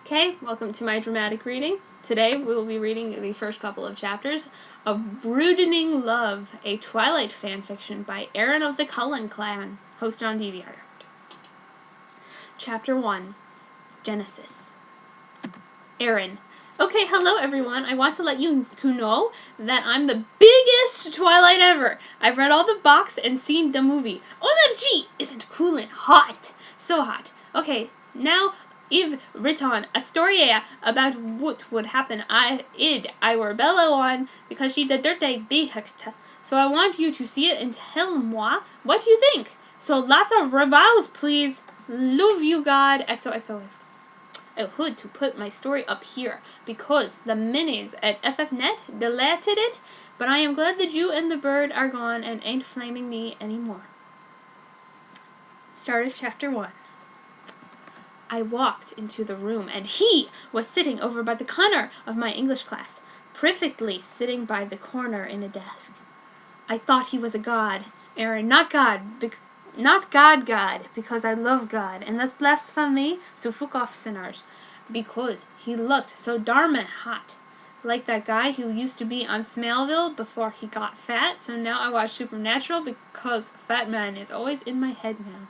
Okay, welcome to my dramatic reading. Today we will be reading the first couple of chapters of Brewdening Love, a Twilight fanfiction by Aaron of the Cullen Clan, hosted on DeviantArt. Chapter 1, Genesis. Aaron. Okay, hello everyone. I want to let you know that I'm the biggest Twilight ever. I've read all the books and seen the movie. OMG! Isn't cool and hot? So hot. Okay, now I've written a story about what would happen I were Bella on because she the dirty behact. So I want you to see it and tell moi what you think. So lots of reviews, please. Love you, God. XOXOX. I had to put my story up here because the minis at FFnet deleted it, but I am glad the Jew and the bird are gone and ain't flaming me anymore. Start of chapter 1. I walked into the room, and he was sitting over by the corner of my English class, perfectly sitting by the corner in a desk. I thought he was a god, Aaron, not God, because I love God, and that's blasphemy, so fuck off, sinners, because he looked so darn hot, like that guy who used to be on Smallville before he got fat, so now I watch Supernatural because Fat Man is always in my head now.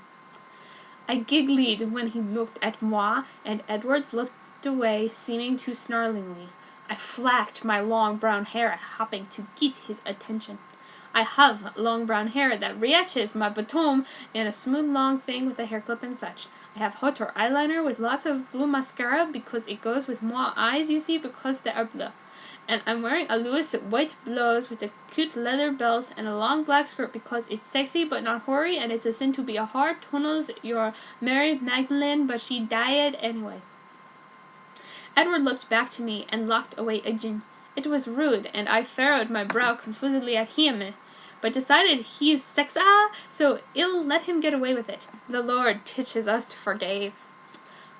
I giggled when he looked at moi, and Edwards looked away, seeming to snarlingly. I flacked my long brown hair, hoping to get his attention. I have long brown hair that reaches my bottom in a smooth long thing with a hair clip and such. I have hotter eyeliner with lots of blue mascara because it goes with moi eyes, you see, because they are blue. And I'm wearing a loose white blouse with a cute leather belt and a long black skirt because it's sexy but not hoary, and it's a sin to be a whore. Tunnels your Mary Magdalene, but she died anyway. Edward looked back to me and locked away again. It was rude, and I furrowed my brow confusedly at him, but decided he's sexa, so I'll let him get away with it. The Lord teaches us to forgive.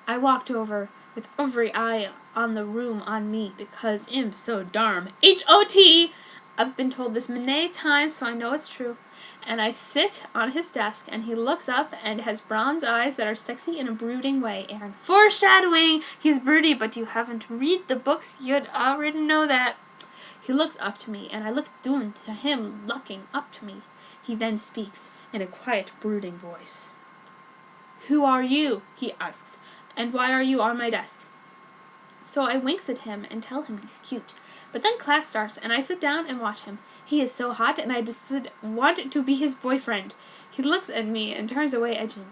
I walked over with every eye on the room on me because I'm so darn H-O-T. I've been told this many times, so I know it's true. And I sit on his desk, and he looks up and has bronze eyes that are sexy in a brooding way. Aaron. Foreshadowing! He's broody, but you haven't read the books. You'd already know that. He looks up to me, and I look down to him looking up to me. He then speaks in a quiet, brooding voice. Who are you? He asks. And why are you on my desk? So I winks at him and tell him he's cute. But then class starts, and I sit down and watch him. He is so hot, and I want to be his boyfriend. He looks at me and turns away edging.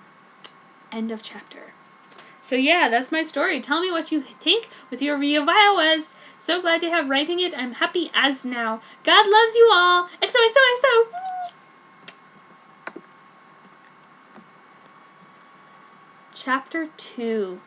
End of chapter. So yeah, that's my story. Tell me what you think with your reviews. So glad to have writing it. I'm happy as now. God loves you all. XOXOXO. Chapter 2.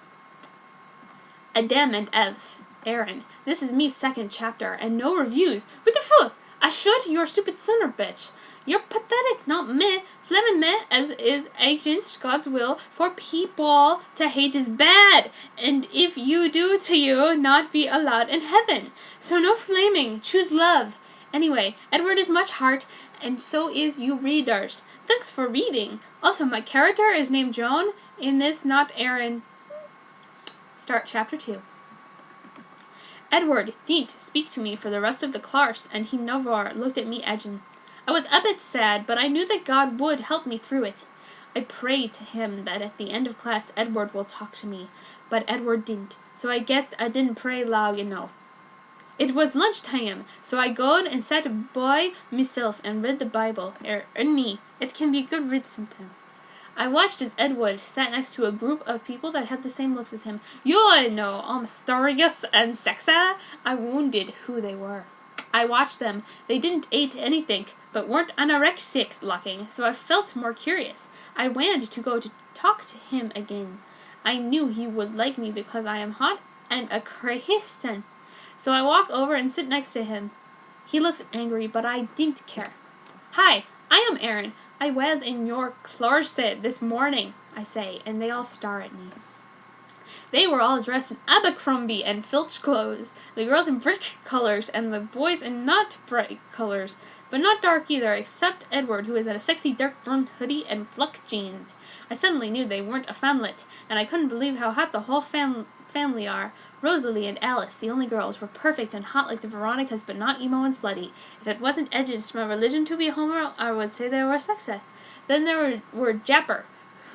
Adam and Ev. Aaron. This is me second chapter, and no reviews. What the fuck? I shot your stupid sinner bitch. You're pathetic, not me. Flaming me as is against God's will for people to hate is bad. And if you do to you, not be allowed in heaven. So no flaming. Choose love. Anyway, Edward is much heart, and so is you readers. Thanks for reading. Also, my character is named Joan in this, not Aaron. Start chapter 2. Edward didn't speak to me for the rest of the class, and he never looked at me edging. I was a bit sad, but I knew that God would help me through it. I prayed to him that at the end of class Edward will talk to me, but Edward didn't, so I guessed I didn't pray loud enough. It was lunchtime, so I gone and sat by myself and read the Bible. It can be good read sometimes. I watched as Edward sat next to a group of people that had the same looks as him. You know, mysterious and sexy. I wondered who they were. I watched them. They didn't eat anything, but weren't anorexic looking, so I felt more curious. I went to go to talk to him again. I knew he would like me because I am hot and a Christian. So I walk over and sit next to him. He looks angry, but I didn't care. Hi, I am Aaron. I was in your closet this morning, I say, and they all stare at me. They were all dressed in Abercrombie and Filch clothes, the girls in brick colors and the boys in not bright colors, but not dark either, except Edward, who is in a sexy dark brown hoodie and black jeans. I suddenly knew they weren't a famlet, and I couldn't believe how hot the whole family are. Rosalie and Alice, the only girls, were perfect and hot like the Veronicas, but not emo and slutty. If it wasn't against my religion to be a homo, I would say they were sexy. Then there were Japper,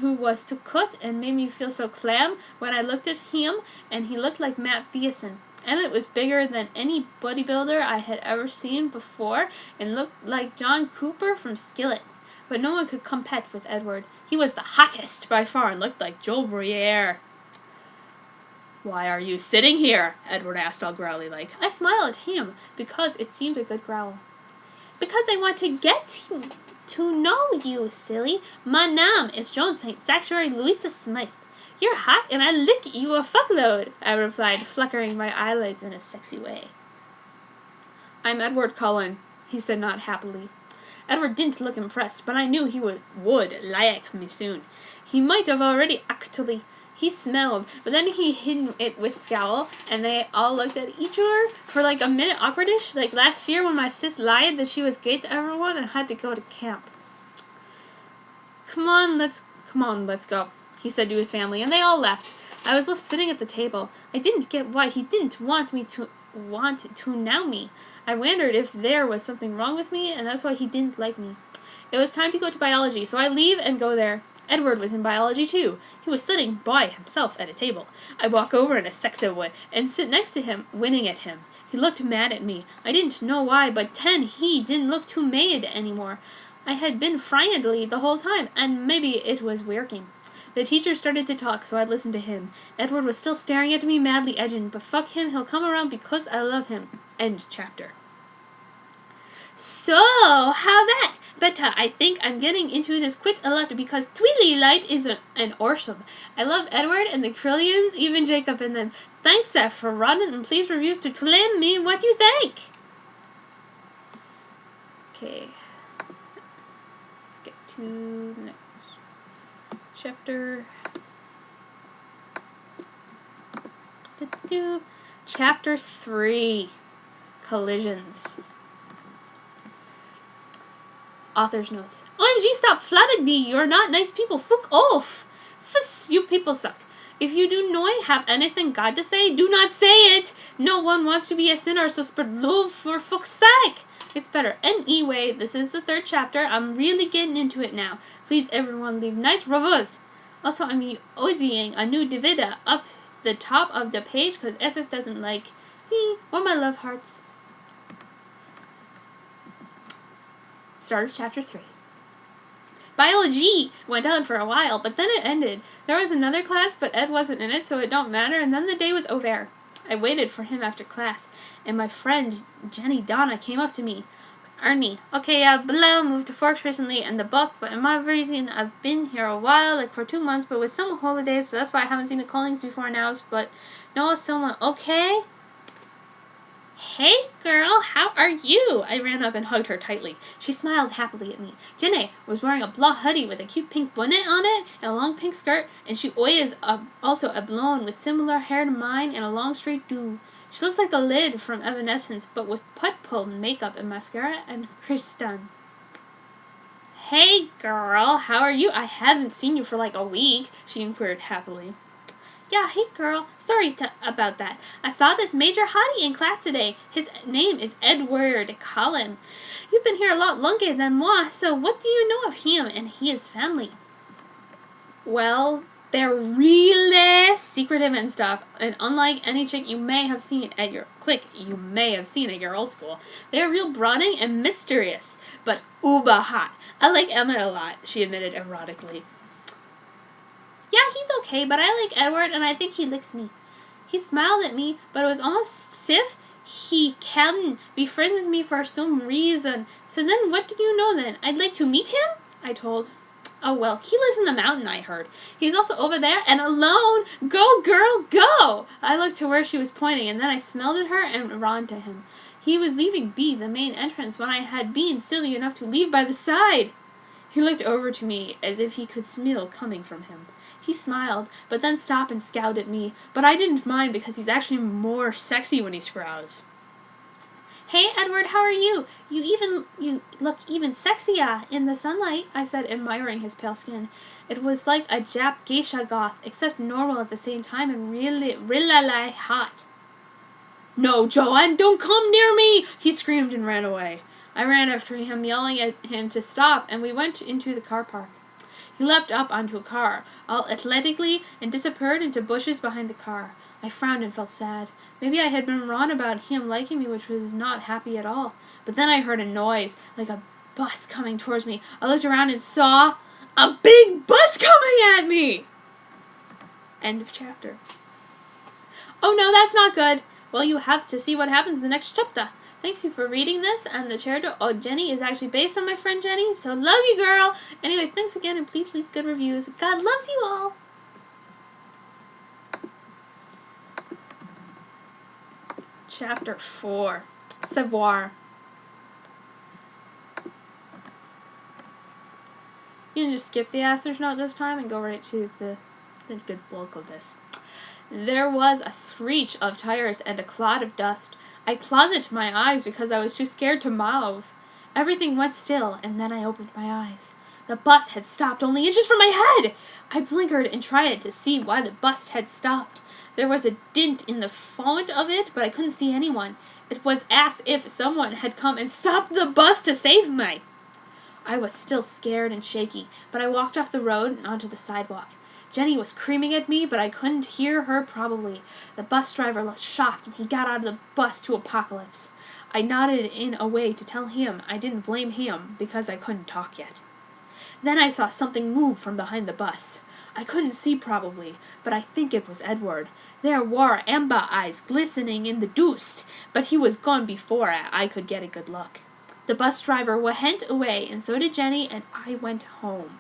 who was too cut and made me feel so clam when I looked at him, and he looked like Matt Thiessen. Emmett was bigger than any bodybuilder I had ever seen before and looked like John Cooper from Skillet. But no one could compete with Edward. He was the hottest by far and looked like Joel Briere. "Why are you sitting here?" Edward asked all growly like. I smiled at him because it seemed a good growl. "Because I want to get to know you, silly. My name is Joan St. Sanctuary Louisa Smith. You're hot and I lick you a fuckload," I replied, fluttering my eyelids in a sexy way. "I'm Edward Cullen," he said not happily. Edward didn't look impressed, but I knew he would like me soon. He might have already actually. He smelled, but then he hid it with scowl, and they all looked at each other for like a minute awkwardish, like last year when my sis lied that she was gay to everyone and had to go to camp. Come on, let's go," he said to his family, and they all left. I was left sitting at the table. I didn't get why he didn't want to know me. I wondered if there was something wrong with me, and that's why he didn't like me. It was time to go to biology, so I leave and go there. Edward was in biology too. He was studying by himself at a table. I walk over in a sexy way and sit next to him, winning at him. He looked mad at me. I didn't know why, but then he didn't look too mad anymore. I had been friendly the whole time, and maybe it was working. The teacher started to talk, so I listened to him. Edward was still staring at me, madly edging, but fuck him, he'll come around because I love him. End chapter. So, how that? But I think I'm getting into this quite a lot because Twilight is an awesome. I love Edward and the Krillians, even Jacob and them. Thanks for running, and please reviews to tell me what you think. Okay. Let's get to the next chapter. Chapter 3. Collisions. Author's notes. OMG, stop flabbing me. You're not nice people. Fuck off. Fuss, you people suck. If you do not have anything God to say, do not say it. No one wants to be a sinner, so spread love for fuck's sake. It's better. Anyway, this is the 3rd chapter. I'm really getting into it now. Please, everyone, leave nice reviews. Also, I'm using a new divider up the top of the page because FF doesn't like me or my love hearts. Start of chapter 3. Biology went on for a while, but then it ended. There was another class, but Ed wasn't in it, so it don't matter, and then the day was over. I waited for him after class, and my friend Jenny Donna came up to me. Ernie, okay, Below moved to Forks recently, and the book, but in my reason, I've been here a while, like for 2 months, but with some holidays, so that's why I haven't seen the Collings before now, but no, someone, okay? Hey girl, how are you? I ran up and hugged her tightly. She smiled happily at me. Jenny was wearing a blue hoodie with a cute pink bonnet on it and a long pink skirt, and she is also a blonde with similar hair to mine and a long straight do. She looks like the lid from Evanescence, but with putt-pull makeup and mascara and Kristen. Hey girl, how are you? I haven't seen you for like a week, she inquired happily. Yeah, hey girl, sorry about that. I saw this major hottie in class today. His name is Edward Cullen. You've been here a lot longer than moi, so what do you know of him and his family? Well, they're really secretive and stuff, and unlike any chick you may have seen at your old school, they're real brooding and mysterious, but uber hot. I like Emmett a lot, she admitted erotically. Yeah, he's okay, but I like Edward, and I think he licks me. He smiled at me, but it was almost as if he can be friends with me for some reason. So then what do you know then? I'd like to meet him? I told. Oh, well, he lives in the mountain, I heard. He's also over there and alone. Go, girl, go! I looked to where she was pointing, and then I smelled at her and ran to him. He was leaving B, the main entrance, when I had been silly enough to leave by the side. He looked over to me as if he could smell coming from him. He smiled, but then stopped and scowled at me, but I didn't mind because he's actually more sexy when he scowls. Hey, Edward, how are you? You look even sexier in the sunlight, I said, admiring his pale skin. It was like a Jap geisha goth, except normal at the same time and really hot. "No, Joanne, don't come near me!" he screamed and ran away. I ran after him, yelling at him to stop, and we went into the car park. He leapt up onto a car, all athletically, and disappeared into bushes behind the car. I frowned and felt sad. Maybe I had been wrong about him liking me, which was not happy at all. But then I heard a noise, like a bus coming towards me. I looked around and saw a big bus coming at me! End of chapter. Oh no, that's not good. Well, you have to see what happens in the next chapter. Thanks you for reading this, and the character, Jenny, is actually based on my friend Jenny, so love you, girl! Anyway, thanks again, and please leave good reviews. God loves you all! Chapter 4. Savoir. You can just skip the author's note this time and go right to the good bulk of this. There was a screech of tires and a cloud of dust. I closed my eyes because I was too scared to move. Everything went still, and then I opened my eyes. The bus had stopped only inches from my head! I blinkered and tried to see why the bus had stopped. There was a dint in the front of it, but I couldn't see anyone. It was as if someone had come and stopped the bus to save me. I was still scared and shaky, but I walked off the road and onto the sidewalk. Jenny was screaming at me, but I couldn't hear her probably. The bus driver looked shocked, and he got out of the bus to Apocalypse. I nodded in a way to tell him I didn't blame him, because I couldn't talk yet. Then I saw something move from behind the bus. I couldn't see probably, but I think it was Edward. There were amber eyes glistening in the dust, but he was gone before I could get a good look. The bus driver went away, and so did Jenny, and I went home.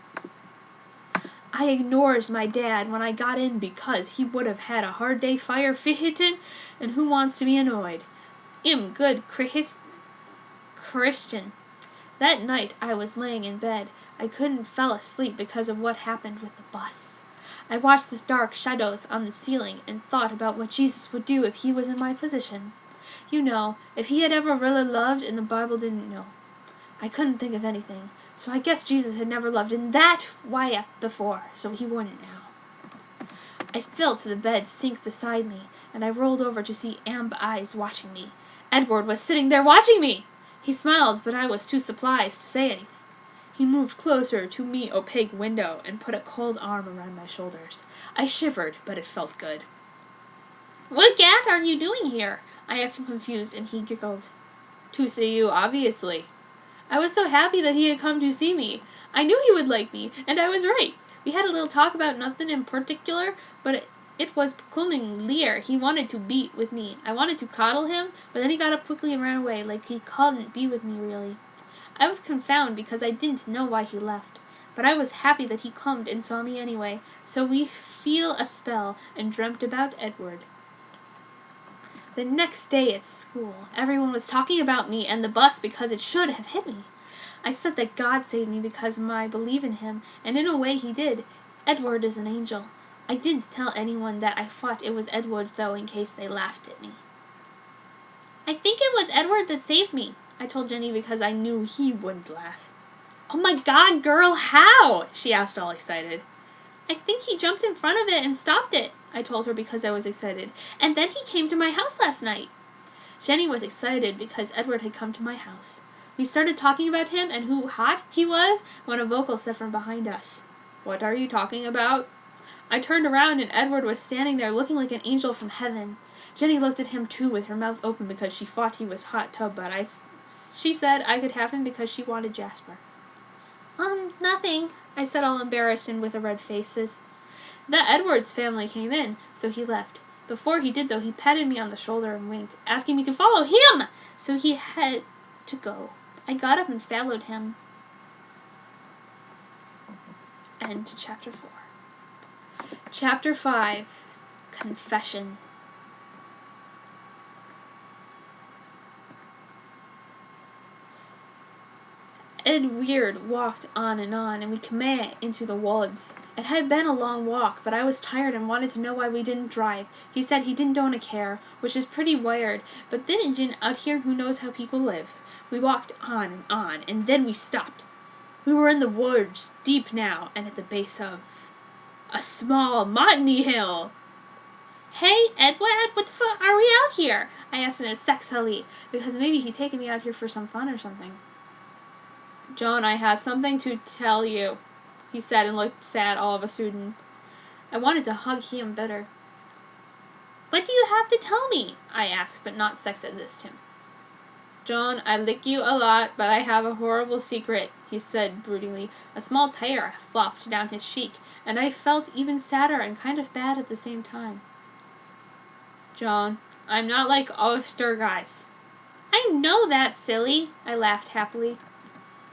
I ignores my dad when I got in because he would have had a hard day firefighting, and who wants to be annoyed? Good Christian. That night I was laying in bed. I couldn't fall asleep because of what happened with the bus. I watched the dark shadows on the ceiling and thought about what Jesus would do if he was in my position. You know, if he had ever really loved and the Bible didn't know. I couldn't think of anything, so I guess Jesus had never loved in that way before, so he wouldn't now. I felt the bed sink beside me, and I rolled over to see amber eyes watching me. Edward was sitting there watching me! He smiled, but I was too surprised to say anything. He moved closer to me opaque window and put a cold arm around my shoulders. I shivered, but it felt good. "What gat are you doing here?" I asked him confused, and he giggled. "To see you, obviously." I was so happy that he had come to see me. I knew he would like me, and I was right. We had a little talk about nothing in particular, but it was becoming clear he wanted to be with me. I wanted to coddle him, but then he got up quickly and ran away, like he couldn't be with me really. I was confounded because I didn't know why he left, but I was happy that he come and saw me anyway, so we feel a spell and dreamt about Edward. The next day at school, everyone was talking about me and the bus because it should have hit me. I said that God saved me because I believe in him, and in a way he did. Edward is an angel. I didn't tell anyone that I thought it was Edward, though, in case they laughed at me. "I think it was Edward that saved me," I told Jenny because I knew he wouldn't laugh. "Oh my God, girl, how?" she asked all excited. "I think he jumped in front of it and stopped it," I told her because I was excited. "And then he came to my house last night." Jenny was excited because Edward had come to my house. We started talking about him and who hot he was when a vocal said from behind us, "What are you talking about?" I turned around and Edward was standing there looking like an angel from heaven. Jenny looked at him too with her mouth open because she thought he was hot tub, but she said I could have him because she wanted Jasper. Nothing," I said all embarrassed and with a red faces. The Edwards family came in, so he left. Before he did, though, he patted me on the shoulder and winked, asking me to follow him, so he had to go. I got up and followed him. End to Chapter 4. Chapter 5. Confession. Edward walked on, and we came into the woods. It had been a long walk, but I was tired and wanted to know why we didn't drive. He said he didn't want to care, which is pretty weird, but then out here who knows how people live. We walked on, and then we stopped. We were in the woods, deep now, and at the base of a small, mountainy hill. "Hey, Edward, what the fuck are we out here?" I asked in a sexily, because maybe he'd taken me out here for some fun or something. "John, I have something to tell you," he said and looked sad all of a sudden. I wanted to hug him better. "What do you have to tell me?" I asked, but not sexist him. "John, I lick you a lot, but I have a horrible secret," he said broodingly. A small tear flopped down his cheek, and I felt even sadder and kind of bad at the same time. "John, I'm not like other guys." "I know that, silly," I laughed happily.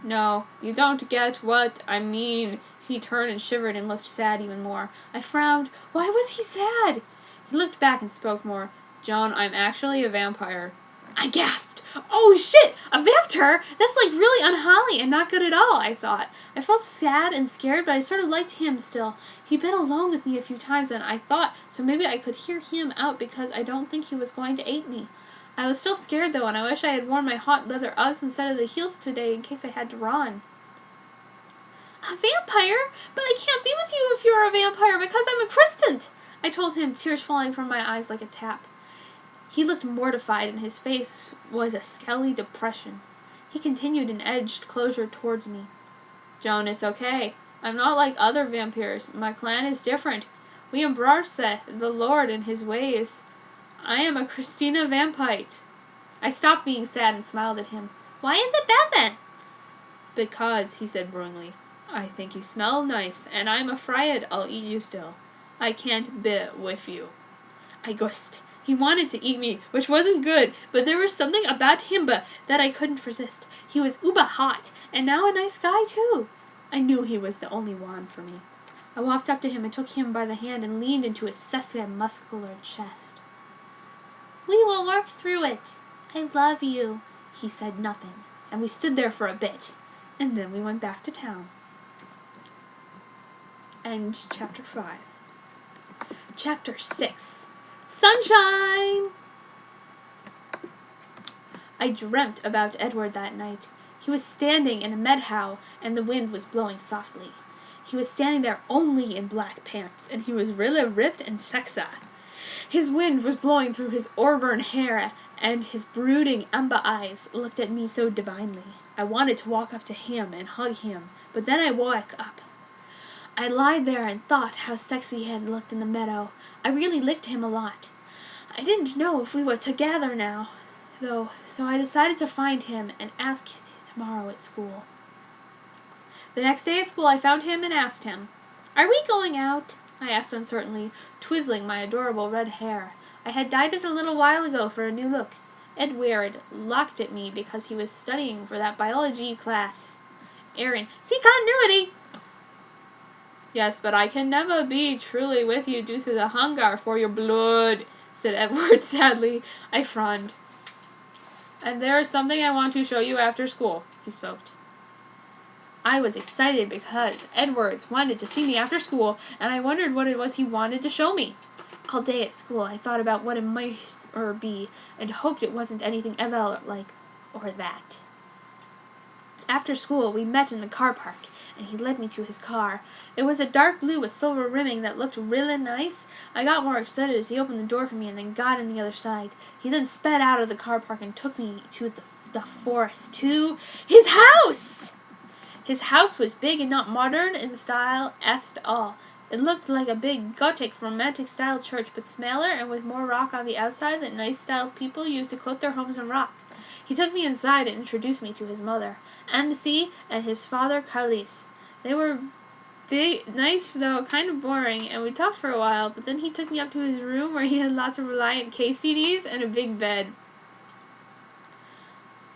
"No, you don't get what I mean." He turned and shivered and looked sad even more. I frowned. Why was he sad? He looked back and spoke more. "John, I'm actually a vampire." I gasped. "Oh shit! A vampire? That's like really unholly and not good at all," I thought. I felt sad and scared, but I sort of liked him still. He'd been alone with me a few times, and I thought, so maybe I could hear him out because I don't think he was going to eat me. I was still scared though, and I wish I had worn my hot leather Uggs instead of the heels today in case I had to run. "A vampire? But I can't be with you if you're a vampire because I'm a Christian," I told him, tears falling from my eyes like a tap. He looked mortified, and his face was a scaly depression. He continued and edged closer towards me. "Joan, it's okay. I'm not like other vampires. My clan is different. We embrace the Lord and his ways. I am a Christina Vampite." I stopped being sad and smiled at him. "Why is it bad then?" "Because," he said broodingly, "I think you smell nice, and I'm afraid I'll eat you still. I can't be with you." I gushed. He wanted to eat me, which wasn't good, but there was something about him that I couldn't resist. He was uber hot, and now a nice guy too. I knew he was the only one for me. I walked up to him and took him by the hand and leaned into his sexy, muscular chest. "We will work through it. I love you." He said nothing, and we stood there for a bit, and then we went back to town. End chapter 5. Chapter 6. Sunshine! I dreamt about Edward that night. He was standing in a meadow, and the wind was blowing softly. He was standing there only in black pants, and he was really ripped and sexy. His wind was blowing through his auburn hair, and his brooding amber eyes looked at me so divinely. I wanted to walk up to him and hug him, but then I woke up. I lied there and thought how sexy he had looked in the meadow. I really liked him a lot. I didn't know if we were together now, though, so I decided to find him and ask tomorrow at school. The next day at school I found him and asked him, "Are we going out?" I asked uncertainly, twizzling my adorable red hair. I had dyed it a little while ago for a new look. Edward looked at me because he was studying for that biology class. Aaron, "See continuity!" "Yes, but I can never be truly with you due to the hunger for your blood," said Edward sadly. I frowned. "And there is something I want to show you after school," he spoke. I was excited because Edwards wanted to see me after school, and I wondered what it was he wanted to show me. All day at school I thought about what it might be, and hoped it wasn't anything ever like or that. After school we met in the car park, and he led me to his car. It was a dark blue with silver rimming that looked really nice. I got more excited as he opened the door for me and then got on the other side. He then sped out of the car park and took me to the forest, to his house! His house was big and not modern in style at all. It looked like a big Gothic romantic-style church, but smaller and with more rock on the outside that nice-style people used to coat their homes in rock. He took me inside and introduced me to his mother, MC, and his father, Carlis. They were big, nice, though kind of boring, and we talked for a while, but then he took me up to his room where he had lots of Reliant K CDs and a big bed.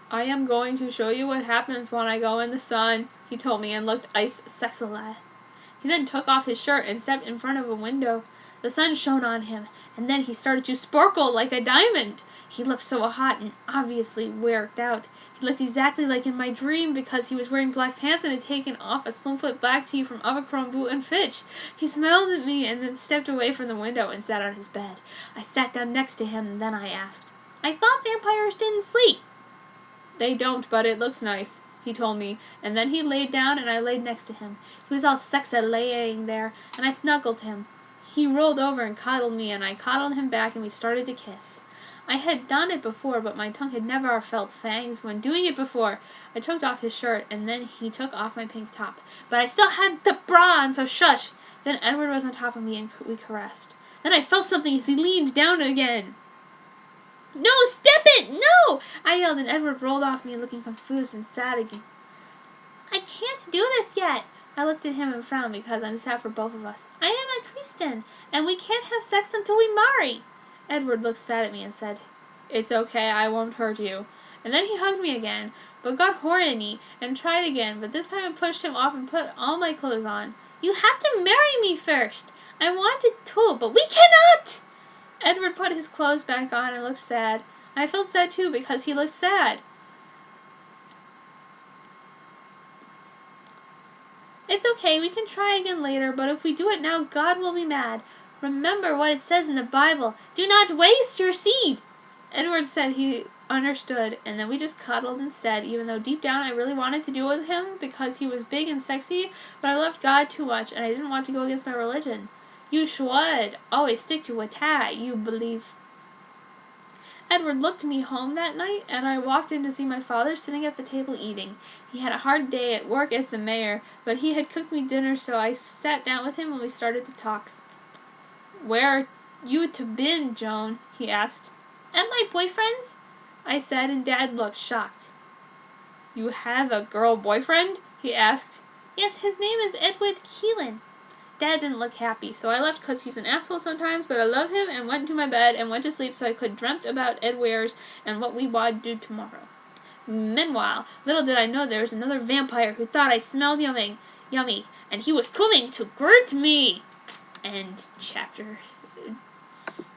"I am going to show you what happens when I go in the sun," he told me, and looked ice sexy. He then took off his shirt and stepped in front of a window. The sun shone on him, and then he started to sparkle like a diamond. He looked so hot and obviously worked out. He looked exactly like in my dream because he was wearing black pants and had taken off a slim-fit black tee from Abercrombie and Fitch. He smiled at me and then stepped away from the window and sat on his bed. I sat down next to him, and then I asked, "I thought vampires didn't sleep." "They don't, but it looks nice." he told me, and then he laid down and I laid next to him. He was all sexy laying there, and I snuggled him. He rolled over and coddled me, and I coddled him back, and we started to kiss. I had done it before, but my tongue had never felt fangs when doing it before. I took off his shirt, and then he took off my pink top. But I still had the bra on, so shush! Then Edward was on top of me, and we caressed. Then I felt something as he leaned down again. "No, step it! No!" I yelled, and Edward rolled off me, looking confused and sad again. "I can't do this yet." I looked at him and frowned because I'm sad for both of us. "I am a Christian, and we can't have sex until we marry." Edward looked sad at me and said, "It's okay, I won't hurt you." And then he hugged me again, but got horny and tried again, but this time I pushed him off and put all my clothes on. "You have to marry me first. I wanted to, but we cannot!" Edward put his clothes back on and looked sad. I felt sad too because he looked sad. "It's okay, we can try again later, but if we do it now, God will be mad. Remember what it says in the Bible. Do not waste your seed." Edward said he understood, and then we just cuddled instead, even though deep down I really wanted to do it with him because he was big and sexy, but I loved God too much, and I didn't want to go against my religion. "You should always stick to what you believe." Edward looked me home that night, and I walked in to see my father sitting at the table eating. He had a hard day at work as the mayor, but he had cooked me dinner, so I sat down with him and we started to talk. "Where you to been, Joan?" he asked. "At my boyfriend's," I said, and Dad looked shocked. "You have a girl boyfriend?" he asked. "Yes, his name is Edward Keelan." Dad didn't look happy, so I left because he's an asshole sometimes, but I love him, and went to my bed and went to sleep so I could dreamt about Ed Wares and what we would do tomorrow. Meanwhile, little did I know there was another vampire who thought I smelled yummy, and he was coming to get me. And chapter 6.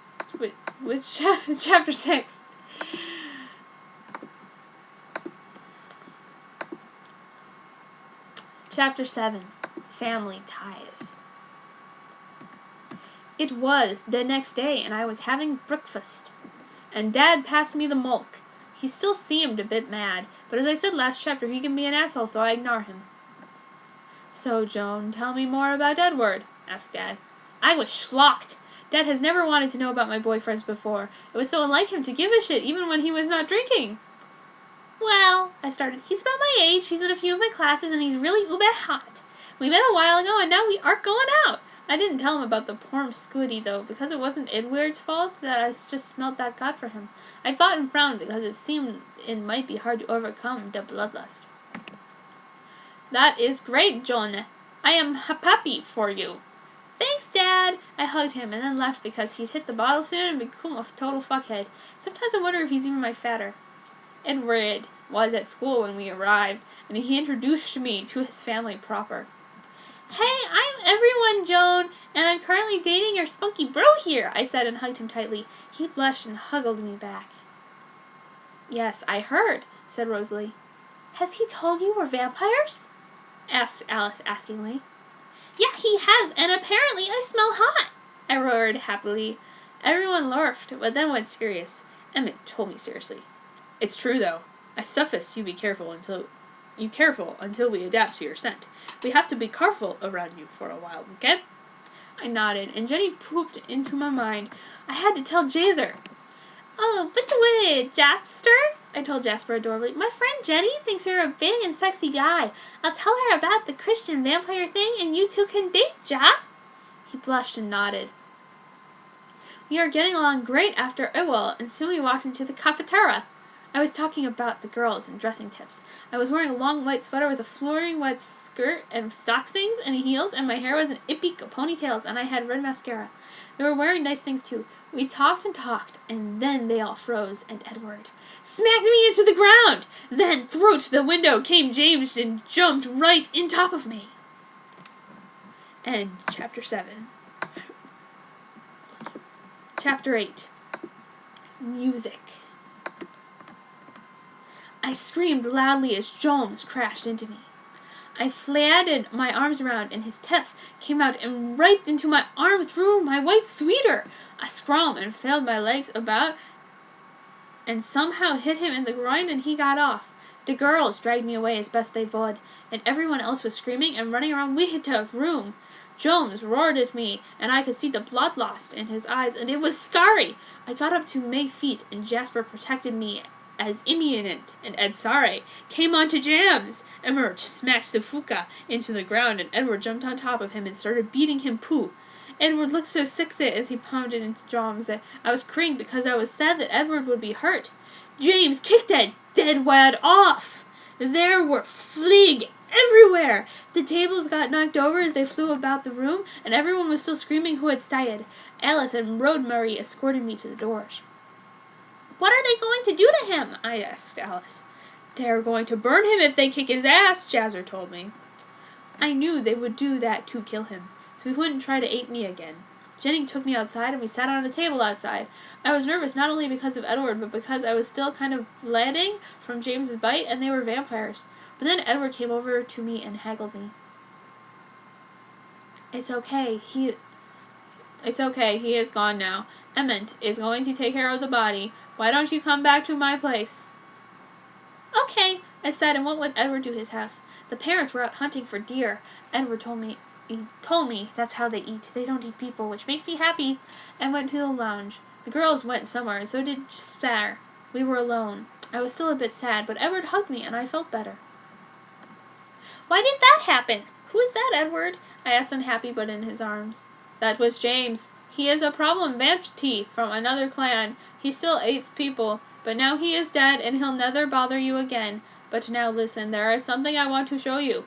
Chapter 7. Family Ties. It was the next day, and I was having breakfast, and Dad passed me the milk. He still seemed a bit mad, but as I said last chapter, he can be an asshole, so I ignore him. "So, Joan, tell me more about Edward," asked Dad. I was schlocked. Dad has never wanted to know about my boyfriends before. It was so unlike him to give a shit, even when he was not drinking. "Well," I started, "he's about my age, he's in a few of my classes, and he's really uber hot. We met a while ago, and now we are going out." I didn't tell him about the promiscuity, though, because it wasn't Edward's fault that I just smelled that God for him. I thought and frowned because it seemed it might be hard to overcome the bloodlust. "That is great, John. I am happy for you." "Thanks, Dad." I hugged him and then left because he'd hit the bottle soon and become a total fuckhead. Sometimes I wonder if he's even my fatter. Edward was at school when we arrived, and he introduced me to his family proper. "Hey, I'm everyone, Joan, and I'm currently dating your spunky bro here," I said and hugged him tightly. He blushed and hugged me back. "Yes, I heard," said Rosalie. "Has he told you we're vampires?" asked Alice askingly. "Yeah, he has, and apparently I smell hot," I roared happily. Everyone laughed, but then went serious. Emmett told me seriously. "It's true, though. I suggest you be careful until we adapt to your scent. We have to be careful around you for a while, okay?" I nodded, and Jenny pooped into my mind. I had to tell Jazer. "Oh, but wait, Jasper," I told Jasper adorably. "My friend Jenny thinks you're a big and sexy guy. I'll tell her about the Christian vampire thing, and you two can date, Ja?" He blushed and nodded. We are getting along great after a while, and soon we walked into the cafeteria. I was talking about the girls and dressing tips. I was wearing a long white sweater with a flowing white skirt and stockings and heels, and my hair was in ippy ponytails, and I had red mascara. They were wearing nice things too. We talked and talked, and then they all froze, and Edward smacked me into the ground. Then through to the window came James and jumped right in top of me. And Chapter 7. Chapter 8. Music. I screamed loudly as Jones crashed into me. I flailed my arms around, and his teeth came out and ripped into my arm through my white sweater. I screamed and flailed my legs about and somehow hit him in the groin, and he got off. The girls dragged me away as best they would, and everyone else was screaming and running around the room. Jones roared at me, and I could see the blood lost in his eyes, and it was scary. I got up to my feet, and Jasper protected me as imminent, and Ed Sare came on to Jams. Emmert smashed the Fuka into the ground, and Edward jumped on top of him and started beating him poo. Edward looked so sick as he pounded into Jams. I was crying because I was sad that Edward would be hurt. James kicked that dead wad off. There were fleas everywhere. The tables got knocked over as they flew about the room, and everyone was still screaming who had stayed. Alice and Rosemary escorted me to the doors. "What are they going to do to him?" I asked Alice. "They're going to burn him if they kick his ass," Jazzer told me. I knew they would do that to kill him, so he wouldn't try to eat me again. Jenny took me outside, and we sat on a table outside. I was nervous not only because of Edward, but because I was still kind of bleeding from James's bite, and they were vampires. But then Edward came over to me and haggled me. It's okay, he is gone now. Emmett is going to take care of the body. Why don't you come back to my place?" "Okay," I said, and went with Edward to his house. The parents were out hunting for deer. Edward told me that's how they eat. They don't eat people, which makes me happy, and went to the lounge. The girls went somewhere, and so did Spare. We were alone. I was still a bit sad, but Edward hugged me, and I felt better. "Why did that happen? Who is that, Edward?" I asked, unhappy but in his arms. "That was James. He is a problem vampire from another clan. He still eats people, but now he is dead, and he'll never bother you again. But now listen, there is something I want to show you."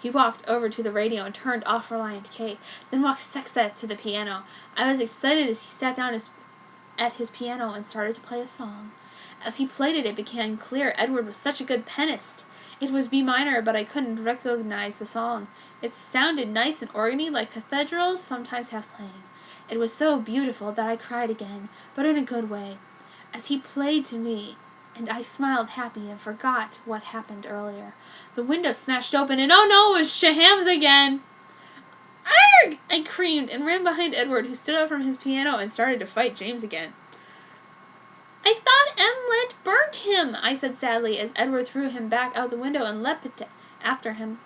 He walked over to the radio and turned off Reliant K, then walked Sexa to the piano. I was excited as he sat down at his piano and started to play a song. As he played it, it became clear Edward was such a good pianist. It was B minor, but I couldn't recognize the song. It sounded nice and organy like cathedrals sometimes have playing. It was so beautiful that I cried again, but in a good way, as he played to me, and I smiled happy and forgot what happened earlier. The window smashed open, and oh no, it was Shahams again! "Arg!" I screamed and ran behind Edward, who stood up from his piano and started to fight James again. "I thought Emlet burnt him," I said sadly, as Edward threw him back out the window and leapt after him.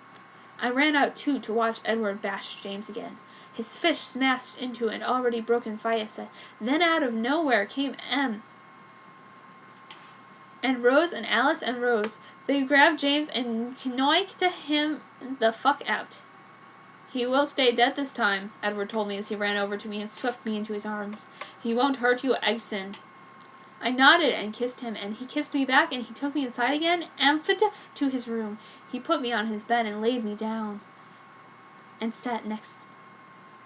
I ran out too to watch Edward bash James again. His fish smashed into an already broken fiesta. Then out of nowhere came Em and Rose and Alice and Rose. They grabbed James and knocked him the fuck out. "He will stay dead this time," Edward told me as he ran over to me and swept me into his arms. "He won't hurt you, Eggson." I nodded and kissed him, and he kissed me back, and he took me inside again and to his room. He put me on his bed and laid me down and sat next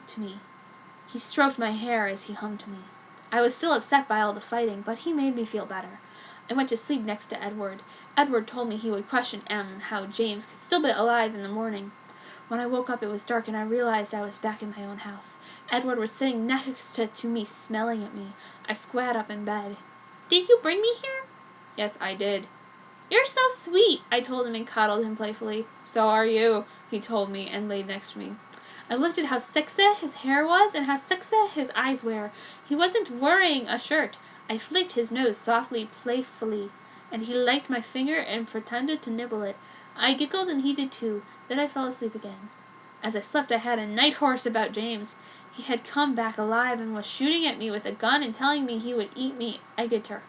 to me. He stroked my hair as he hummed to me. I was still upset by all the fighting, but he made me feel better. I went to sleep next to Edward. Edward told me he would question Em how James could still be alive in the morning. When I woke up, it was dark, and I realized I was back in my own house. Edward was sitting next to me, smelling at me. I squat up in bed. "Did you bring me here?" "Yes, I did." "You're so sweet," I told him and coddled him playfully. "So are you," he told me and laid next to me. I looked at how sexy his hair was and how sexy his eyes were. He wasn't wearing a shirt. I flicked his nose softly, playfully, and he liked my finger and pretended to nibble it. I giggled and he did too. Then I fell asleep again. As I slept, I had a night horse about James. He had come back alive and was shooting at me with a gun and telling me he would eat me Egeter.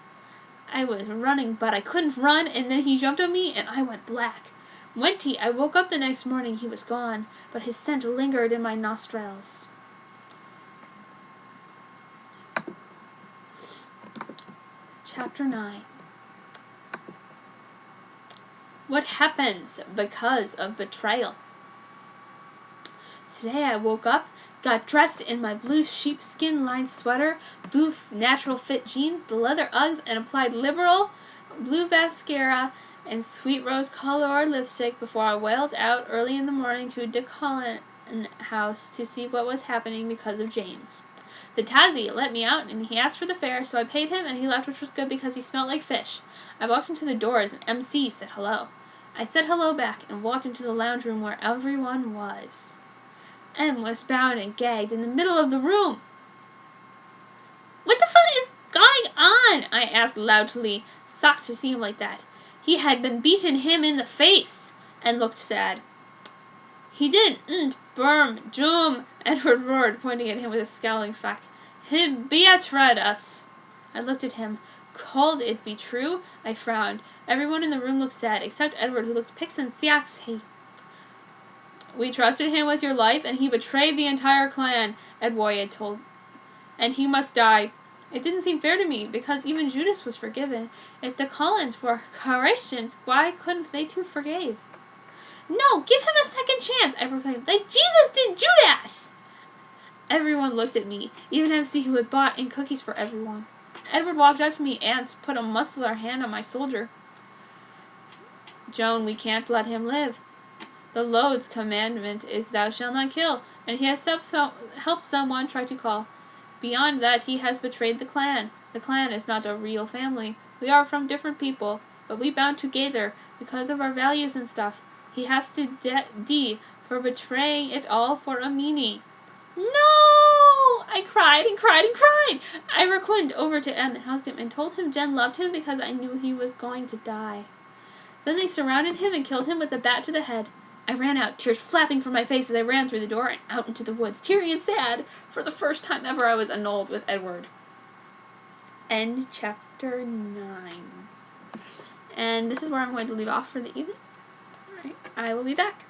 I was running, but I couldn't run, and then he jumped on me, and I went black. Wenty, I woke up the next morning, he was gone, but his scent lingered in my nostrils. Chapter 9. What happens because of betrayal? Today I woke up, got dressed in my blue sheepskin-lined sweater, blue natural fit jeans, the leather Uggs, and applied liberal blue mascara and sweet rose-colored lipstick before I wailed out early in the morning to Dick Holland house to see what was happening because of James. The Tazzy let me out, and he asked for the fare, so I paid him, and he left, which was good because he smelled like fish. I walked into the doors, and MC said hello. I said hello back, and walked into the lounge room where everyone was. M was bound and gagged in the middle of the room. "What the fuck is going on?" I asked loudly, shocked to see him like that. he had been beaten him in the face, and looked sad. He didn't Doom, Edward roared, pointing at him with a scowling fact. He betrayed us. I looked at him. Could it be true? I frowned. Everyone in the room looked sad, except Edward, who looked pix and saxy. We trusted him with your life, and he betrayed the entire clan, Edward had told. And he must die. It didn't seem fair to me, because even Judas was forgiven. If the Cullens were Christians, why couldn't they too forgive? No, give him a second chance, I proclaimed, like Jesus did Judas! Everyone looked at me, even MC, who had bought in cookies for everyone. Edward walked up to me and put a muscular hand on my shoulder. Joan, we can't let him live. The Lord's commandment is thou shalt not kill, and he has helped someone try to call. Beyond that, he has betrayed the clan. The clan is not a real family. We are from different people, but we bound together because of our values and stuff. He has to die for betraying it all for a meanie. No! I cried and cried and cried. I required over to Em and hugged him and told him Jen loved him because I knew he was going to die. Then they surrounded him and killed him with a bat to the head. I ran out, tears flapping from my face as I ran through the door and out into the woods, teary and sad. For the first time ever, I was annulled with Edward. End chapter 9. And this is where I'm going to leave off for the evening. Alright, I will be back.